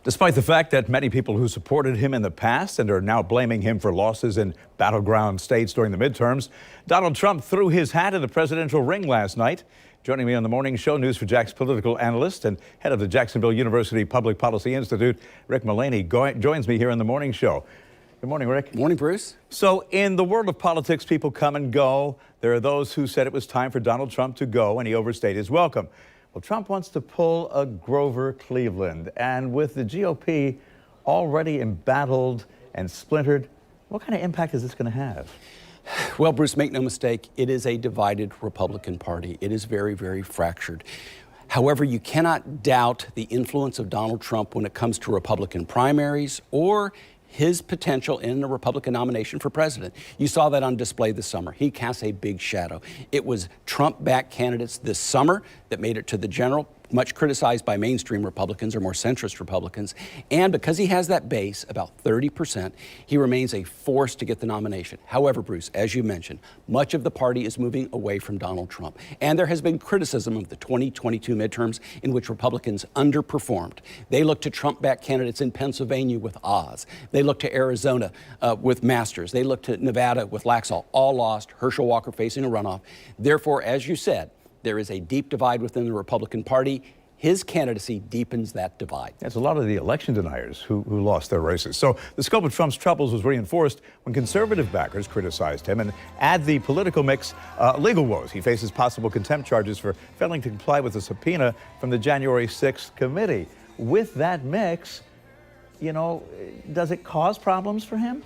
Despite the fact that many people who supported him in the past and are now blaming him for losses in battleground states during the midterms, Donald Trump threw his hat in the presidential ring last night. Joining me on the morning show, News4JAX political analyst and head of the Jacksonville University Public Policy Institute, Rick Mullaney, joins me here on the morning show. Good morning, Rick. Morning, Bruce. So in the world of politics, people come and go. There are those who said it was time for Donald Trump to go and he overstayed his welcome. Well, Trump wants to pull a Grover Cleveland, and with the GOP already embattled and splintered, what kind of impact is this going to have? Well, Bruce, make no mistake, it is a divided Republican Party. It is very, very fractured. However, you cannot doubt the influence of Donald Trump when it comes to Republican primaries or his potential in the Republican nomination for president. You saw that on display this summer. He casts a big shadow. It was Trump-backed candidates this summer that made it to the general, much criticized by mainstream Republicans or more centrist Republicans. And because he has that base, about 30%, he remains a force to get the nomination. However, Bruce, as you mentioned, much of the party is moving away from Donald Trump. And there has been criticism of the 2022 midterms in which Republicans underperformed. They look to Trump-backed candidates in Pennsylvania with Oz. They look to Arizona with Masters. They look to Nevada with Laxalt. All lost. Herschel Walker facing a runoff. Therefore, as you said, there is a deep divide within the Republican Party. His candidacy deepens that divide. That's a lot of the election deniers who lost their races. So the scope of Trump's troubles was reinforced when conservative backers criticized him, and add the political mix, legal woes. He faces possible contempt charges for failing to comply with a subpoena from the January 6th committee. With that mix, you know, does it cause problems for him?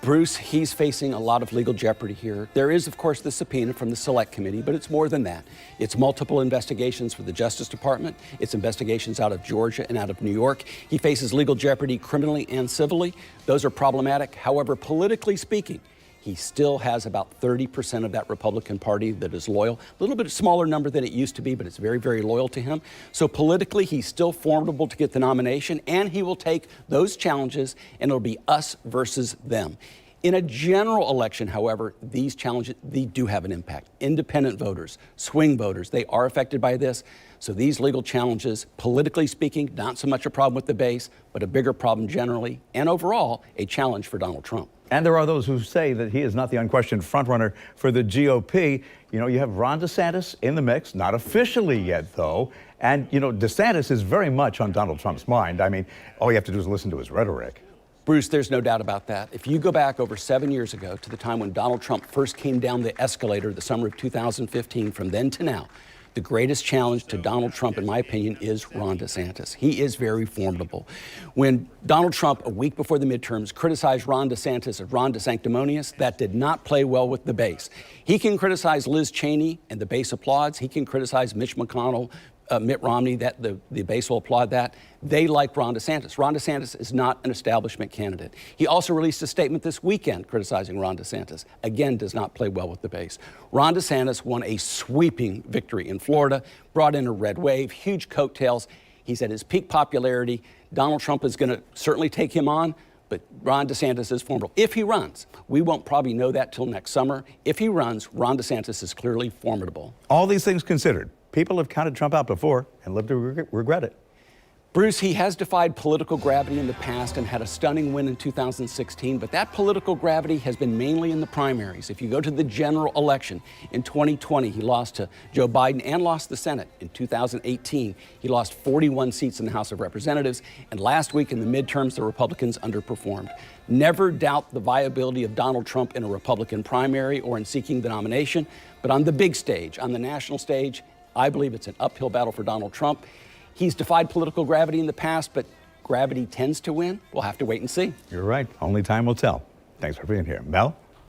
Bruce, he's facing a lot of legal jeopardy here. There is, of course, the subpoena from the Select Committee, but it's more than that. It's multiple investigations for the Justice Department. It's investigations out of Georgia and out of New York. He faces legal jeopardy criminally and civilly. Those are problematic. However, politically speaking, he still has about 30% of that Republican Party that is loyal. A little bit smaller number than it used to be, but it's very, very loyal to him. So politically, he's still formidable to get the nomination, and he will take those challenges, and it'll be us versus them. In a general election, however, these challenges, they do have an impact. Independent voters, swing voters, they are affected by this. So these legal challenges, politically speaking, not so much a problem with the base, but a bigger problem generally, and overall, a challenge for Donald Trump. And there are those who say that he is not the unquestioned frontrunner for the GOP. You know, you have Ron DeSantis in the mix, not officially yet, though. And, you know, DeSantis is very much on Donald Trump's mind. I mean, all you have to do is listen to his rhetoric. Bruce, there's no doubt about that. If you go back over 7 years ago to the time when Donald Trump first came down the escalator the summer of 2015, from then to now, the greatest challenge to Donald Trump, in my opinion, is Ron DeSantis. He is very formidable. When Donald Trump, a week before the midterms, criticized Ron DeSantis as Ron DeSanctimonious, that did not play well with the base. He can criticize Liz Cheney, and the base applauds. He can criticize Mitch McConnell, Mitt Romney, that the base will applaud that. They like Ron DeSantis. Ron DeSantis is not an establishment candidate. He also released a statement this weekend criticizing Ron DeSantis. Again, does not play well with the base. Ron DeSantis won a sweeping victory in Florida, brought in a red wave, huge coattails. He's at his peak popularity. Donald Trump is going to certainly take him on, but Ron DeSantis is formidable. If he runs, we won't probably know that till next summer. If he runs, Ron DeSantis is clearly formidable. All these things considered, people have counted Trump out before and lived to regret it. Bruce, he has defied political gravity in the past and had a stunning win in 2016, but that political gravity has been mainly in the primaries. If you go to the general election in 2020, he lost to Joe Biden and lost the Senate. In 2018, he lost 41 seats in the House of Representatives, and last week in the midterms, the Republicans underperformed. Never doubt the viability of Donald Trump in a Republican primary or in seeking the nomination, but on the big stage, on the national stage, I believe it's an uphill battle for Donald Trump. He's defied political gravity in the past, but gravity tends to win. We'll have to wait and see. You're right. Only time will tell. Thanks for being here. Mel?